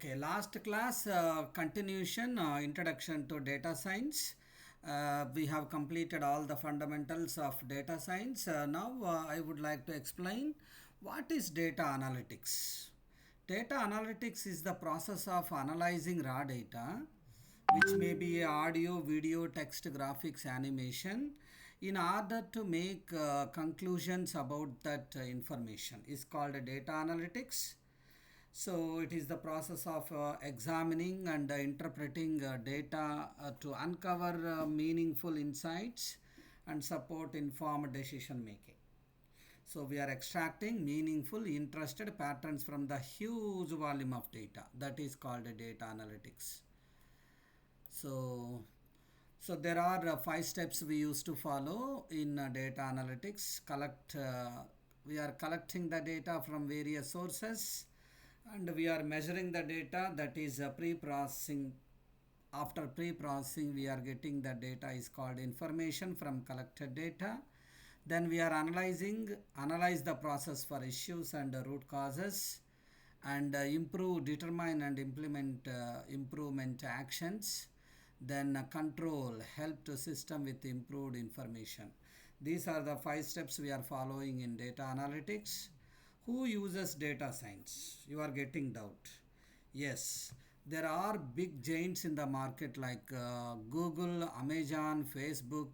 Okay, last class continuation introduction to data science. We have completed all the fundamentals of data science. Now I would like to explain what is data analytics. Data analytics is the process of analyzing raw data, which may be audio, video, text, graphics, animation, in order to make conclusions about that information is called data analytics. So it is the process of examining and interpreting data to uncover meaningful insights and support informed decision making. So we are extracting meaningful interested patterns from the huge volume of data. That is called data analytics. So so there are five steps we used to follow in data analytics. We are collecting the data from various sources, and we are measuring the data, that is pre-processing. After pre-processing, we are getting the data is called information from collected data. Then we are analyze the process for issues and root causes, and determine and implement improvement actions. Then control, help to system with improved information. These are the five steps we are following in data analytics. Who uses data science? You are getting doubt. Yes, there are big giants in the market like Google, Amazon, Facebook,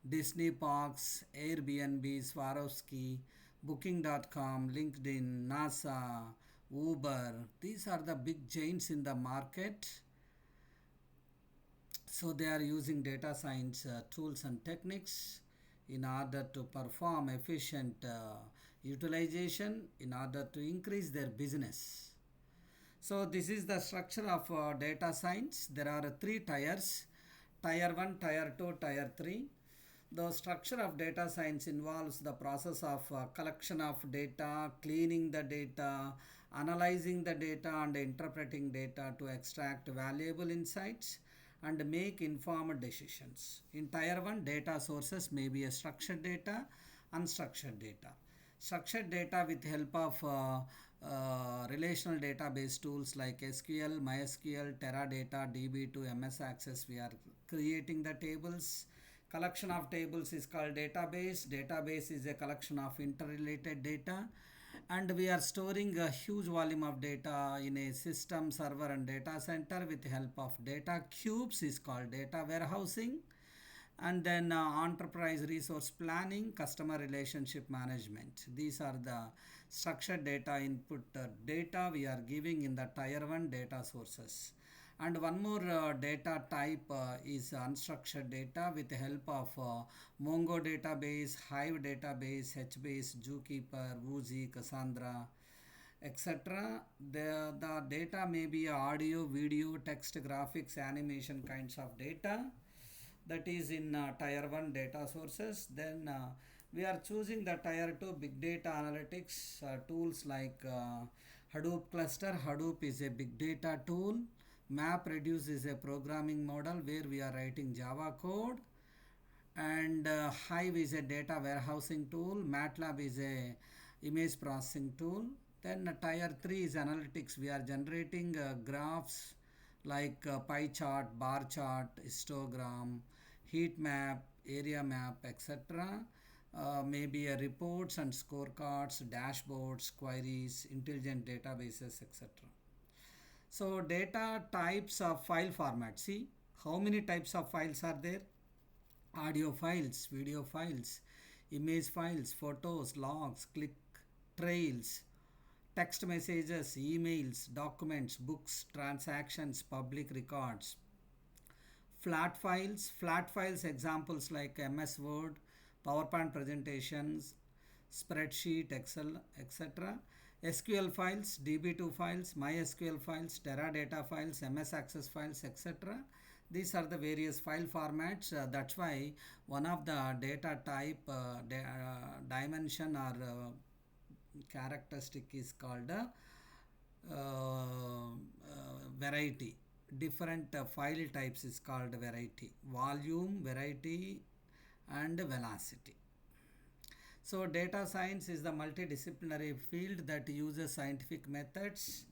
Disney Parks, Airbnb, Swarovski, Booking.com, LinkedIn, NASA, Uber. These are the big giants in the market. So they are using data science tools and techniques in order to perform efficient utilization, in order to increase their business. So this is the structure of data science. There are three tiers: tier 1, tier 2, tier 3. The structure of data science involves the process of collection of data, cleaning the data, analyzing the data, and interpreting data to extract valuable insights and make informed decisions. In tier 1, data sources may be a structured data, unstructured data. Structured data with help of relational database tools like SQL, MySQL, Teradata, DB2, MS Access. We are creating the tables. Collection of tables is called database. Database is a collection of interrelated data, and we are storing a huge volume of data in a system, server, and data center with help of data cubes is called data warehousing. And then enterprise resource planning, customer relationship management. These are the structured data input data we are giving in the tier 1 data sources. And one more data type is unstructured data with the help of Mongo database, Hive database, HBase, Zookeeper, Woozy, Cassandra, etc. The data may be audio, video, text, graphics, animation kinds of data. That is in tier 1 data sources. Then we are choosing the tier 2 big data analytics tools like Hadoop cluster. Hadoop is a big data tool. MapReduce is a programming model where we are writing Java code, and Hive is a data warehousing tool. MATLAB is a image processing tool. Then tier 3 is analytics. We are generating graphs like pie chart, bar chart, histogram, heat map, area map, etc. Maybe reports and scorecards, dashboards, queries, intelligent databases, etc. So data types of file format. See how many types of files are there: audio files, video files, image files, photos, logs, click trails, text messages, emails, documents, books, transactions, public records. Flat files examples like MS Word, PowerPoint presentations, spreadsheet, Excel, etc. SQL files, DB2 files, MySQL files, Teradata files, MS Access files, etc. These are the various file formats. That's why one of the data type dimension or characteristic is called variety. Different file types is called variety: volume, variety, and velocity. So data science is the multidisciplinary field that uses scientific methods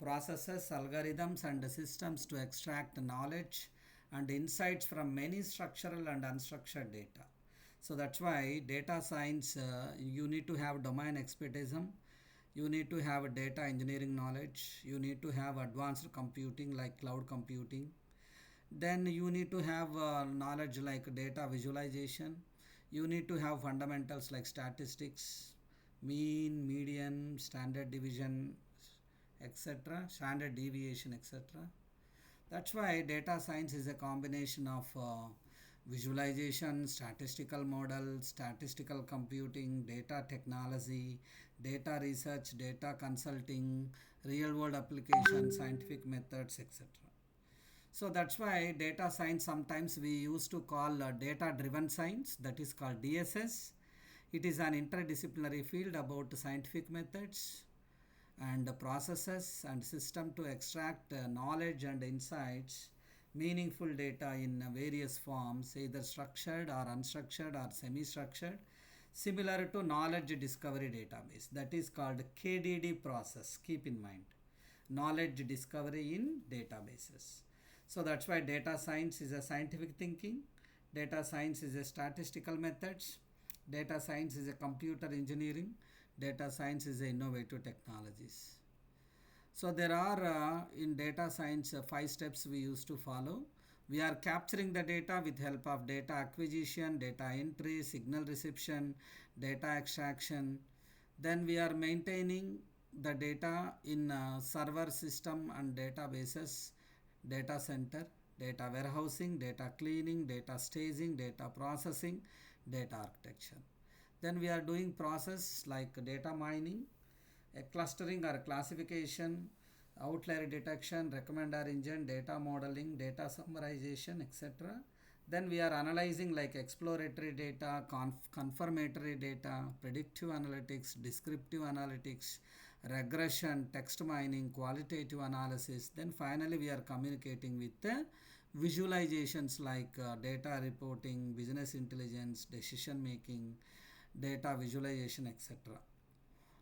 processes, algorithms, and systems to extract knowledge and insights from many structural and unstructured data. So that's why data science, you need to have domain expertism, you need to have data engineering knowledge, you need to have advanced computing like cloud computing, then you need to have knowledge like data visualization, you need to have fundamentals like statistics, mean, median, standard division, etc., standard deviation, etc. That's why data science is a combination of visualization, statistical models, statistical computing, data technology, data research, data consulting, real world applications, scientific methods, etc. So that's why data science sometimes we used to call data driven science, that is called DSS. It is an interdisciplinary field about scientific methods and processes and system to extract knowledge and insights, meaningful data in various forms, either structured or unstructured or semi structured, similar to knowledge discovery database, that is called KDD process. Keep in mind, knowledge discovery in databases. So that's why data science is a scientific thinking, data science is a statistical methods, data science is a computer engineering, data science is a innovative technologies. So there are in data science 5 steps we used to follow. We are capturing the data with help of data acquisition, data entry, signal reception, data extraction. Then we are maintaining the data in server system and databases, data center, data warehousing, data cleaning, data staging, data processing, data architecture. Then we are doing process like data mining, a clustering or classification, outlier detection, recommender engine, data modeling, data summarization, etc. Then we are analyzing like exploratory data, confirmatory data, predictive analytics, descriptive analytics, regression, text mining, qualitative analysis. Then finally we are communicating with the visualizations like data reporting, business intelligence, decision making, data visualization, etc.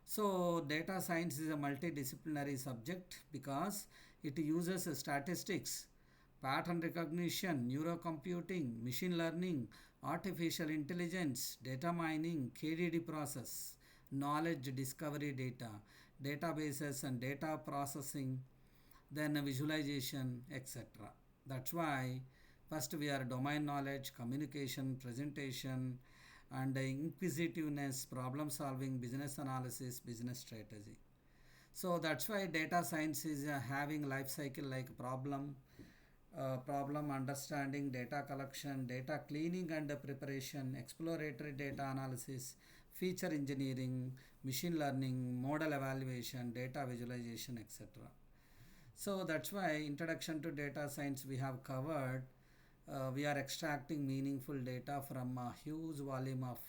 So data science is a multidisciplinary subject because it uses statistics, pattern recognition, neurocomputing, machine learning, artificial intelligence, data mining, KDD process, knowledge discovery data, databases and data processing, then visualization, etc. That's why first we are domain knowledge, communication, presentation, and inquisitiveness, problem solving, business analysis, business strategy. So that's why data science is having life cycle like problem understanding, data collection, data cleaning and preparation, exploratory data analysis, feature engineering, machine learning, model evaluation, data visualization, etc. So that's why introduction to data science we have covered. We are extracting meaningful data from a huge volume of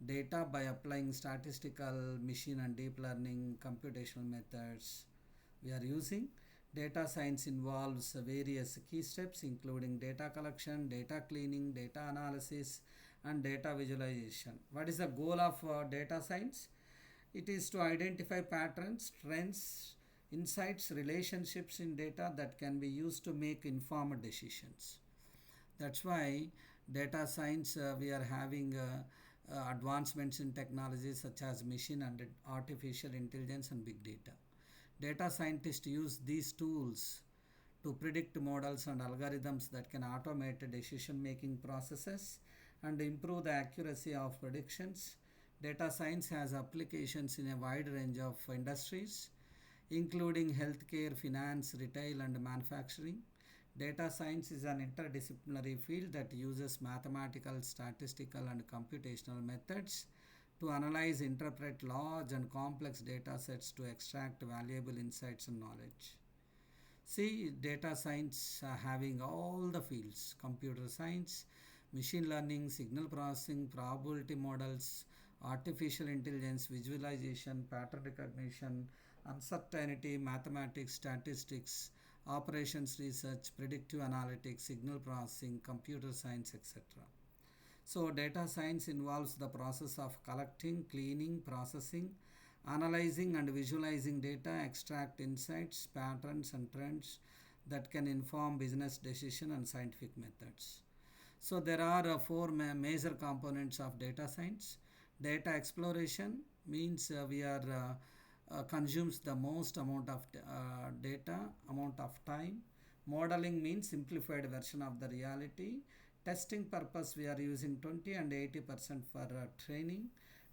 data by applying statistical, machine and deep learning computational methods we are using. Data science involves various key steps including data collection, data cleaning, data analysis and data visualization. What is the goal of data science? It is to identify patterns, trends, insights, relationships in data that can be used to make informed decisions. That's why data science we are having advancements in technologies such as machine and artificial intelligence and big data. Data scientists use these tools to predict models and algorithms that can automate decision making processes and improve the accuracy of predictions. Data science has applications in a wide range of industries, including healthcare, finance, retail, and manufacturing. Data science is an interdisciplinary field that uses mathematical, statistical, and computational methods to analyze, interpret large and complex data sets to extract valuable insights and knowledge. See, data science having all the fields: computer science, machine learning, signal processing, probability models, artificial intelligence, visualization, pattern recognition, uncertainty, mathematics, statistics, operations research, predictive analytics, signal processing, computer science, etc. So data science involves the process of collecting, cleaning, processing, Analyzing and visualizing data, extract insights, patterns, and trends that can inform business decision and scientific methods. So there are four major components of data science. Data exploration means we are consumes the most amount of data, amount of time. Modeling means simplified version of the reality. Testing purpose we are using 20 and 80% for training.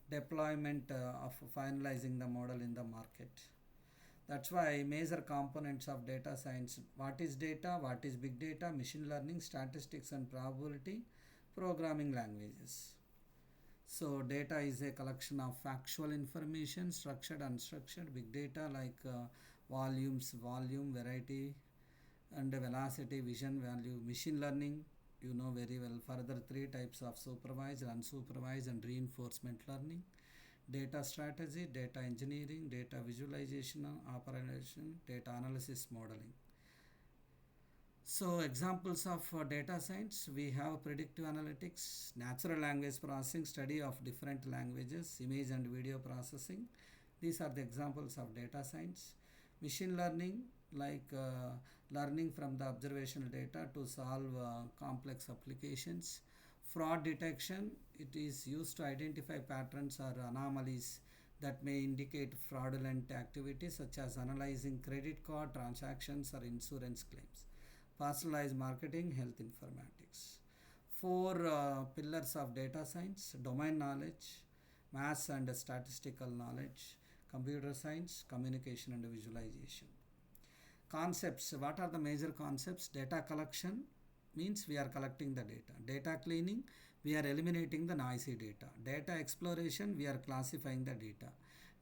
Deployment of finalizing the model in the market. That's why major components of data science: what is data, what is big data, machine learning, statistics and probability, programming languages. So data is a collection of factual information, structured, unstructured. Big data like volume, variety, and velocity, vision, value. Machine learning, you know very well. Further, three types of supervised, unsupervised, and reinforcement learning. Data strategy, data engineering, data visualization, operation, data analysis, modeling. So examples of data science, we have predictive analytics, natural language processing, study of different languages, image and video processing. These are the examples of data science. Machine learning, like learning from the observational data to solve complex applications. Fraud detection, it is used to identify patterns or anomalies that may indicate fraudulent activities, such as analyzing credit card transactions or insurance claims. Personalized marketing, health informatics. Four pillars of data science: domain knowledge, maths and statistical knowledge, computer science, communication and visualization. Concepts, what are the major concepts? Data collection means we are collecting the data. Data cleaning, we are eliminating the noisy data. Data exploration, we are classifying the data.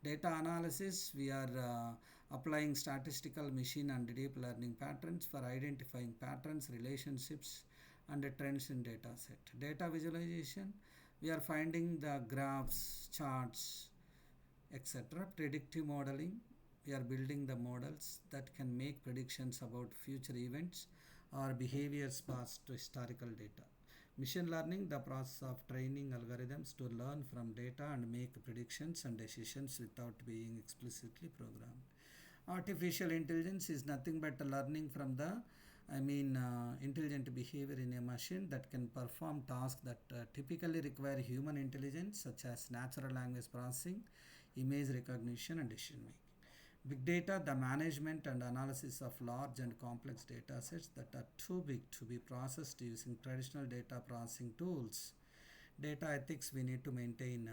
Data analysis, we are applying statistical machine and deep learning patterns for identifying patterns, relationships, and trends in data set. Data visualization, we are finding the graphs, charts, etc. Predictive modeling, we are building the models that can make predictions about future events or behaviors past to historical data. Machine learning, the process of training algorithms to learn from data and make predictions and decisions without being explicitly programmed. Artificial intelligence is nothing but learning from the intelligent behavior in a machine that can perform tasks that typically require human intelligence, such as natural language processing, image recognition, and decision making. Big data, the management and analysis of large and complex data sets that are too big to be processed using traditional data processing tools. Data ethics we need to maintain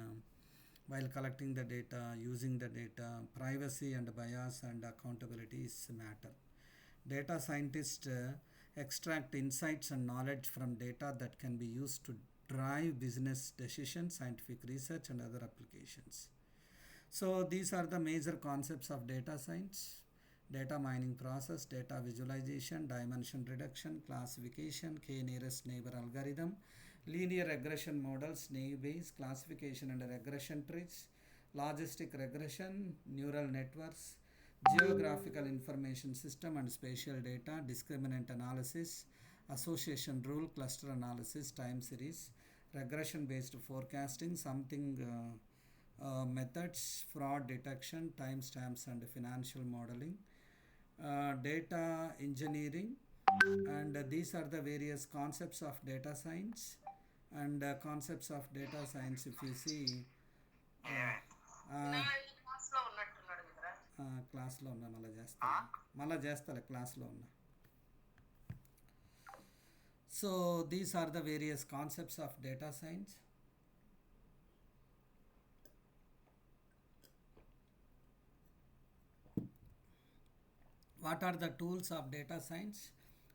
while collecting the data, using the data. Privacy and bias and accountability is matter. Data scientists extract insights and knowledge from data that can be used to drive business decisions, scientific research, and other applications. So these are the major concepts of data science: data mining process, data visualization, dimension reduction, classification, k-nearest neighbor algorithm, linear regression models, naive Bayes, classification and regression trees, logistic regression, neural networks, geographical information system and spatial data, discriminant analysis, association rule, cluster analysis, time series, regression based forecasting, something methods, fraud detection, timestamps and financial modeling, data engineering, and these are the various concepts of data science. And concepts of data science, if you see, క్లాస్లో ఉన్నా మళ్ళీ చేస్తాలే క్లాస్లో ఉన్నా. So these are the various concepts of data science. What are the tools of data science?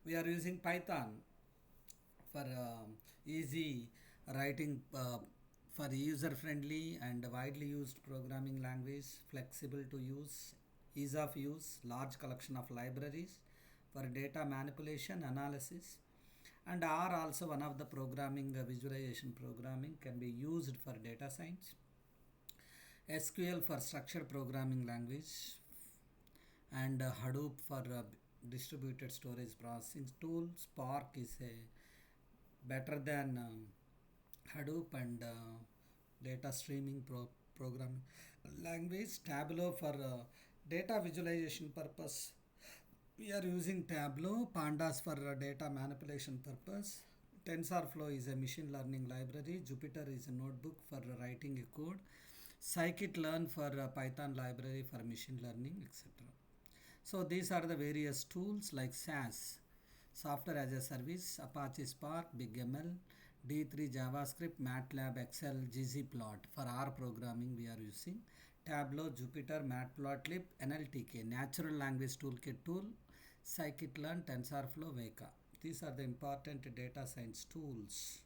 We are using Python for easy writing, for user friendly and widely used programming language, flexible to use, ease of use, large collection of libraries for data manipulation, analysis, and are also one of the programming visualization programming can be used for data science. SQL for structured programming language, and Hadoop for distributed storage processing tool. Spark is a better than Hadoop and data streaming programming language. Tableau for data visualization purpose. We are using Tableau. Pandas for data manipulation purpose. TensorFlow is a machine learning library. Jupyter is a notebook for writing a code. Scikit-learn for Python library for machine learning, etc. So these are the various tools like SAS, Software as a Service, Apache Spark, BigML, D3 JavaScript, MATLAB, Excel, ggplot. For R programming we are using Tableau, Jupyter, Matplotlib, NLTK, Natural Language Toolkit tool, Scikit-learn, TensorFlow, Veka. These are the important data science tools.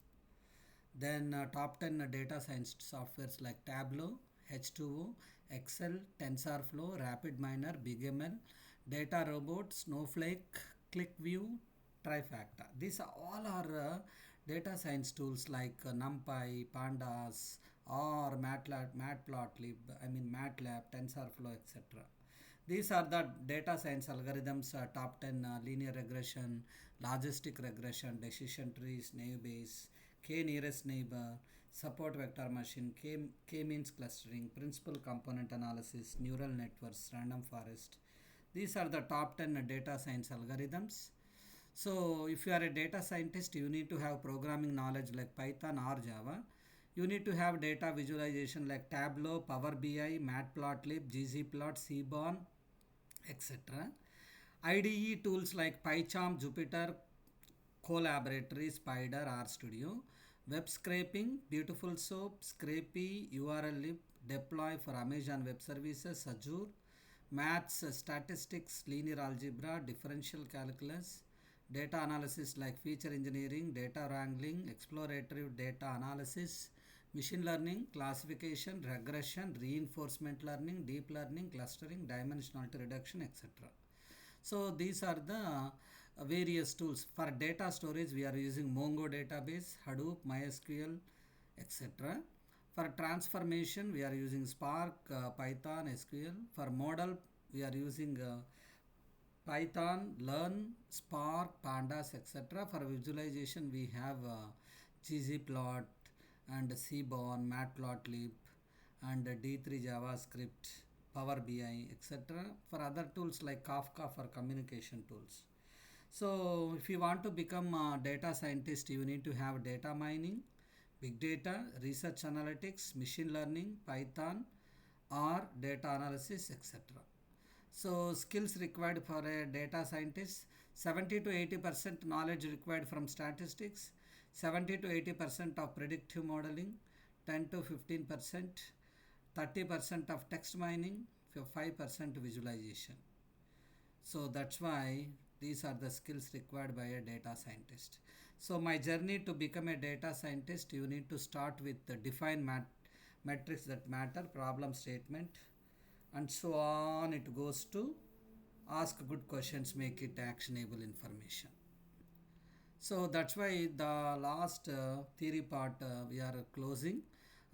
Then top 10 data science softwares like Tableau, H2O, Excel, TensorFlow, RapidMiner, BigML, Data Robot, Snowflake, ClickView, Trifacta. These are all are data science tools like NumPy, Pandas, or Matplotlib, MATLAB, TensorFlow, etc. These are the data science algorithms, top 10 linear regression, logistic regression, decision trees, naive Bayes, K nearest neighbor, support vector machine, K-means clustering, principal component analysis, neural networks, random forest. These are the top 10 data science algorithms. So if you are a data scientist, you need to have programming knowledge like Python or Java. You need to have data visualization like Tableau, Power BI, Matplotlib, ggplot, Seaborn, etc. IDE tools like PyCharm, Jupyter, Collaboratory, Spider, RStudio. Web scraping, Beautiful Soap, Scrapy, URL-lib, Deploy for Amazon Web Services, Azure. Maths, statistics, linear algebra, differential calculus. Data analysis like feature engineering, data wrangling, exploratory data analysis. Machine learning, classification, regression, reinforcement learning, deep learning, clustering, dimensionality reduction, etc. So these are the various tools. For data storage, we are using Mongo database, Hadoop, MySQL, etc. For transformation, we are using Spark, Python, SQL. For model, we are using Python, Learn, Spark, Pandas, etc. For visualization, we have ggplot and Seaborn, Matplotlib, and D3 JavaScript, Power BI, etc. For other tools like Kafka for communication tools. So if you want to become a data scientist, you need to have data mining, big data, research analytics, machine learning, Python, or data analysis, etc. So skills required for a data scientist: 70 to 80% knowledge required from statistics, 70 to 80% of predictive modeling, 10 to 15%, 30% of text mining, 5% visualization. So that's why these are the skills required by a data scientist. So my journey to become a data scientist, you need to start with the define metrics that matter, problem statement, and so on. It goes to ask good questions, make it actionable information. So that's why the last theory part we are closing.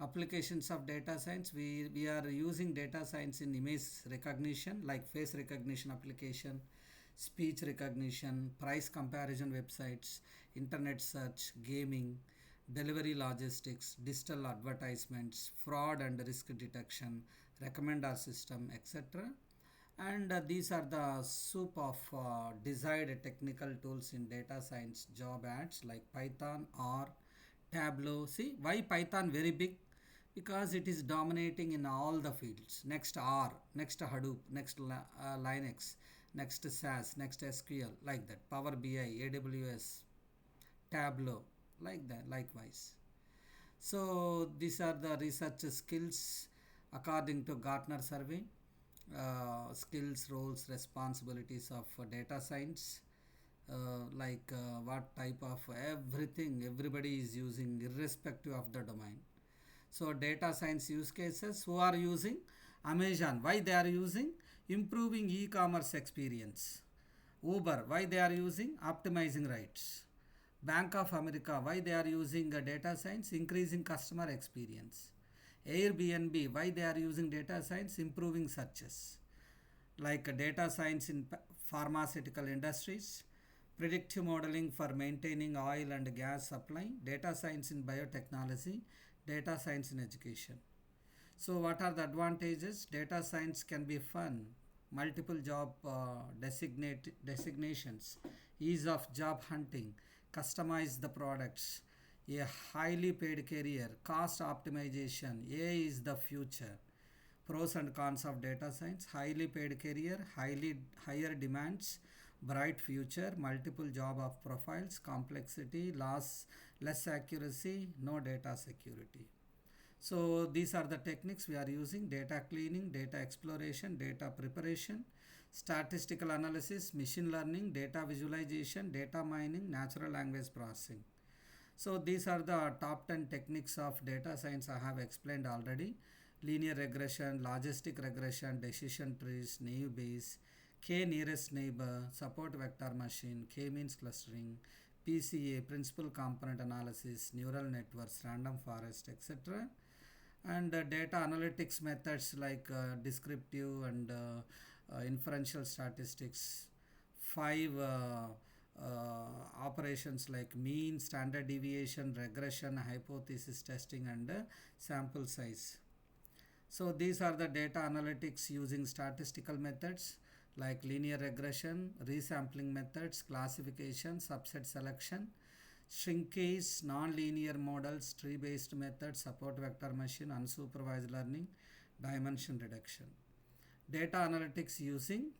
Applications of data science. We are using data science in image recognition like face recognition application, speech recognition, price comparison websites, internet search, gaming, delivery logistics, digital advertisements, fraud and risk detection, recommender system, etc. And these are the soup of desired technical tools in data science job ads like Python or Tableau. See why Python very big? Because it is dominating in all the fields. Next R, next Hadoop, next Linux, next SAS, next SQL, like that. Power BI, AWS, Tableau, like that, likewise. So these are the research skills according to Gartner survey. Skills, roles, responsibilities of data science, what type of everything everybody is using irrespective of the domain. So data science use cases, who are using Amazon, why they are using improving e-commerce experience. Uber, why they are using optimizing rights. Bank of America, why they are using data science increasing customer experience. Airbnb, why they are using data science improving searches. Like data science in pharmaceutical industries, predictive modeling for maintaining oil and gas supply, data science in biotechnology, data science in education. So, what are the advantages? Data science can be fun, multiple job designations, ease of job hunting, customize the products, a highly paid career, cost optimization. AI is the future. Pros and cons of data science: highly paid career, higher demands, bright future, multiple job of profiles, complexity, less accuracy, no data security. So these are the techniques we are using: data cleaning, data exploration, data preparation, statistical analysis, machine learning, data visualization, data mining, natural language processing. So these are the top 10 techniques of data science I have explained already: linear regression, logistic regression, decision trees, naive Bayes, k nearest neighbor, support vector machine, k means clustering, PCA, principal component analysis, neural networks, random forest, etc. And data analytics methods like descriptive and inferential statistics, five operations like mean, standard deviation, regression, hypothesis testing, and sample size. So these are the data analytics using statistical methods like linear regression, resampling methods, classification, subset selection, shrinkage, non-linear models, tree-based methods, support vector machine, unsupervised learning, dimension reduction. Data analytics using,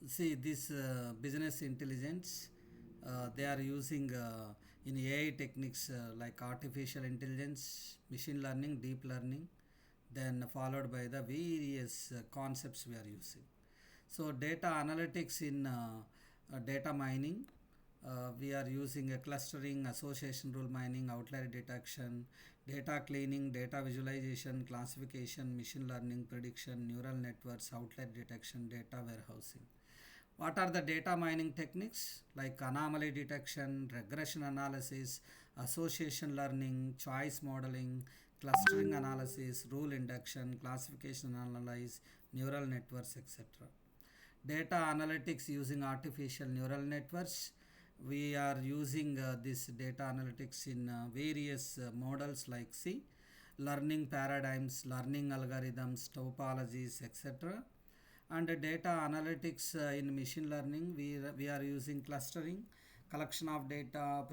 see this business intelligence, they are using in AI techniques like artificial intelligence, machine learning, deep learning, then followed by the various concepts we are using. So data analytics in data mining, we are using a clustering, association rule mining, outlier detection, data cleaning, data visualization, classification, machine learning, prediction, neural networks, outlier detection, data warehousing. What are the data mining techniques? Like anomaly detection, regression analysis, association learning, choice modeling, clustering analysis, rule induction, classification analysis, neural networks, etc. Data analytics using artificial neural networks. We are using this data analytics in various models like C, learning paradigms, learning algorithms, topologies, etc. And data analytics in machine learning, we are using clustering, collection of data,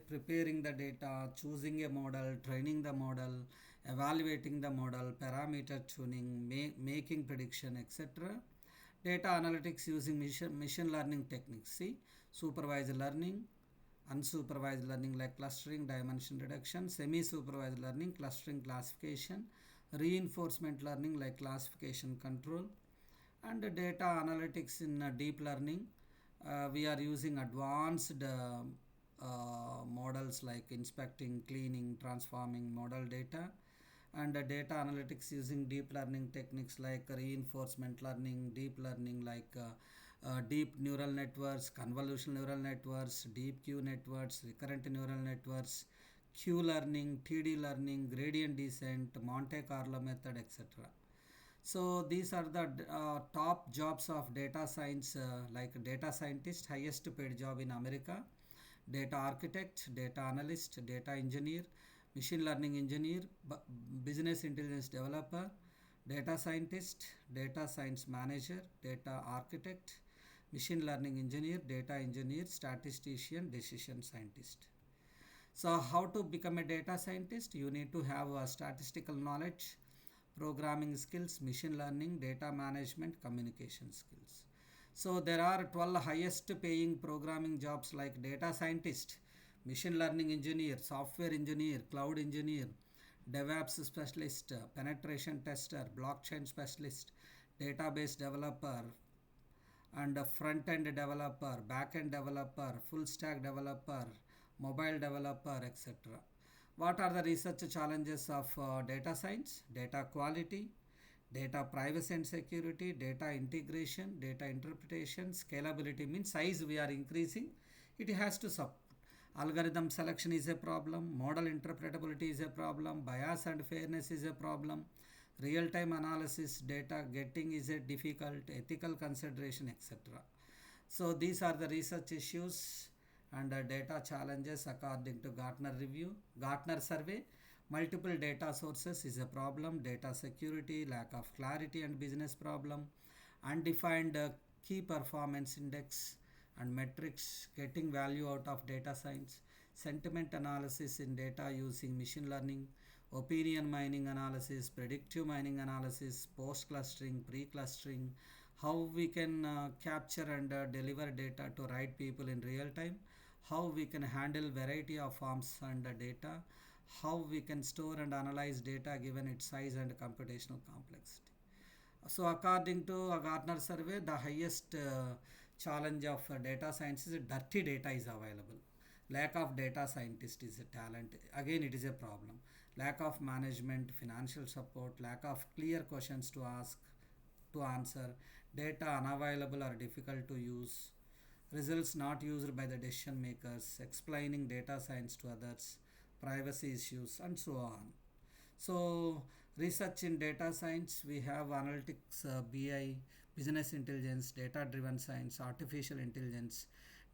preparing the data, choosing a model, training the model, evaluating the model, parameter tuning, making prediction, etc. Data analytics using machine learning techniques. See, supervised learning, unsupervised learning like clustering, dimension reduction, semi-supervised learning, clustering, classification, reinforcement learning like classification, control, and data analytics in deep learning. We are using advanced models like inspecting, cleaning, transforming model data, and data analytics using deep learning techniques like reinforcement learning, deep learning like deep neural networks, convolutional neural networks, deep Q networks, recurrent neural networks, Q learning, TD learning, gradient descent, Monte Carlo method, etc. So these are the top jobs of data science, like data scientist, highest paid job in America, data architect, data analyst, data engineer, machine learning engineer, business intelligence developer, data scientist, data science manager, data architect, machine learning engineer, data engineer, statistician, decision scientist. So how to become a data scientist? You need to have statistical knowledge, programming skills, machine learning, data management, communication skills. So there are 12 highest paying programming jobs like data scientist, machine learning engineer, software engineer, cloud engineer, DevOps specialist, penetration tester, blockchain specialist, database developer, and front end developer, back end developer, full stack developer, mobile developer, etc. What are the research challenges of data science? Data quality, data privacy and security, data integration, data interpretation, scalability means size we are increasing, it has to support. Algorithm selection is a problem, model interpretability is a problem, bias and fairness is a problem, real-time analysis data getting is a difficult, ethical consideration, etc. So these are the research issues and data challenges according to Gartner survey. Multiple data sources is a problem, data security, lack of clarity and business problem, undefined key performance index and metrics, getting value out of data science, sentiment analysis in data using machine learning, opinion mining analysis, predictive mining analysis, post clustering, pre clustering, how we can capture and deliver data to right people in real time, how we can handle variety of forms and data, how we can store and analyze data given its size and computational complexity. So, according to a Gartner survey, the highest challenge of data science is dirty data is available. Lack of data scientist is a talent. Again, it is a problem. Lack of management, financial support, lack of clear questions to ask, to answer, data unavailable or difficult to use, results not used by the decision makers, explaining data science to others, privacy issues, and so on. So, research in data science, we have analytics, BI, business intelligence, data driven science, artificial intelligence,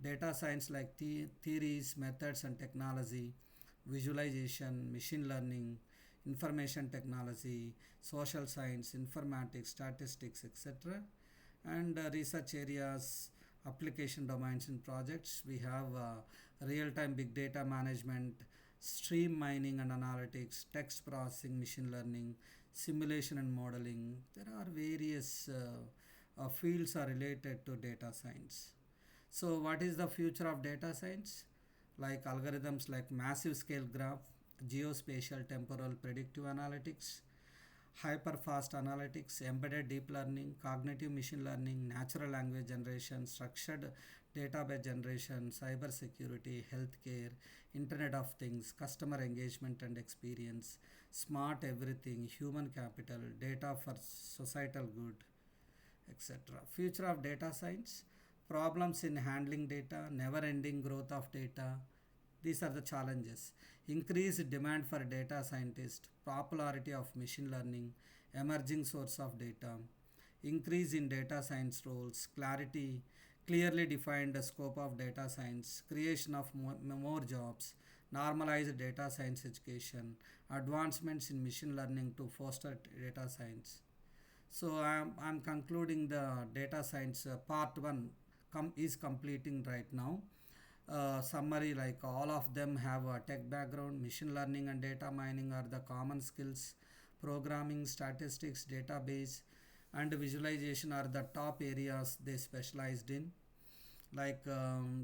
data science like theories, methods, and technology, visualization, machine learning, information technology, social science, informatics, statistics, etc. And research areas, application domains in projects, we have real time big data management, stream mining and analytics, text processing, machine learning, simulation and modeling. There are various fields are related to data science. So, what is the future of data science? Like algorithms like massive scale graph, geospatial temporal predictive analytics, hyperfast analytics, embedded deep learning, cognitive machine learning, natural language generation, structured database generation, cyber security, healthcare, Internet of Things, customer engagement and experience, smart everything, human capital, data for societal good, etc. Future of data science, problems in handling data, never ending growth of data. These are the challenges. Increased demand for data scientists, popularity of machine learning, emerging source of data, increase in data science roles, clarity, clearly defined scope of data science, creation of more jobs, normalized data science education, advancements in machine learning to foster data science. So I'm concluding the data science part 1 is completing right now. Summary, like all of them have a tech background, machine learning and data mining are the common skills, programming, statistics, database and visualization are the top areas they specialized in, like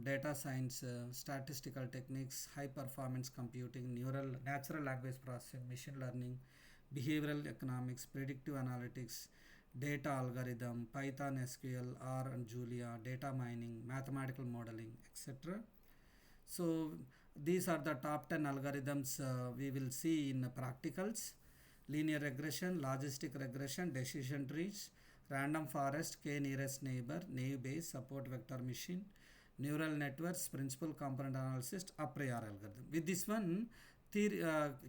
data science, statistical techniques, high performance computing, neural natural language processing, machine learning, behavioral economics, predictive analytics, data algorithm, Python, SQL, R and Julia, data mining, mathematical modeling, etc. So these are the top 10 algorithms we will see in practicals: linear regression, logistic regression, decision trees, random forest, k nearest neighbor, naive bayes, support vector machine, neural networks, principal component analysis, a priori algorithm. With this one, theory,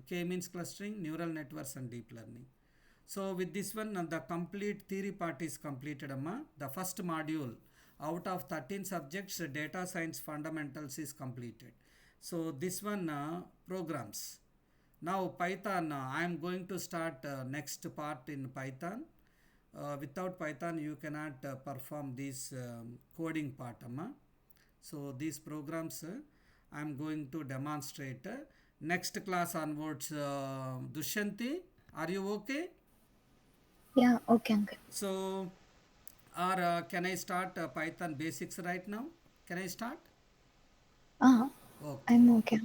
k means clustering, neural networks and deep learning. So with this one, the complete theory part is completed, amma. The first module out of 13 subjects, data science fundamentals is completed. So this one, programs. Now Python, I am going to start next part in Python. Without Python, you cannot perform this coding part, amma. So these programs I am going to demonstrate. Next class onwards, Dushanti, are you okay? Yeah, okay, uncle. So, or can I start Python basics right now? Can I start? Uh, Okay. I'm okay.